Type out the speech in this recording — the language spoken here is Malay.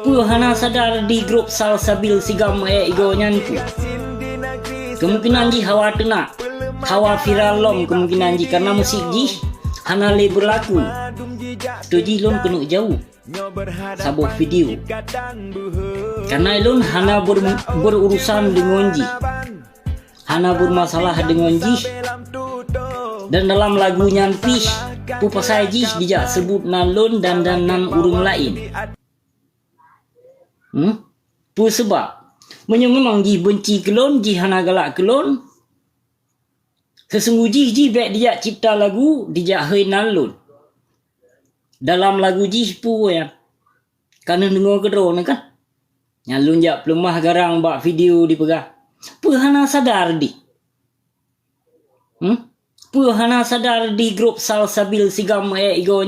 Pu hana sadar di grup salsabil sigam igo nyanku. Kemungkinan ji hawa tena, hawa viral lom kemungkinan ji karena musik ji hana le berlaku. Tuji lom kena jauh sabuh video. Karena ilun hana berurusan dengan ji, hana bermasalah dengan ji. Dan dalam lagu nyanpih pu pasai ji dijak sebut nalun dan nan urung lain. Pu sebab memang ji benci kelon, ji hana galak kelon. Sesungguhnya ji baik dijak cipta lagu dijak hei nalun. Dalam lagu ji pu ya. Karena dengar kedron kan. Nalun jak pelemah garang bak video dipegah. Pu hana sadar di. Pu hana sadar di grup salsabil sigam igo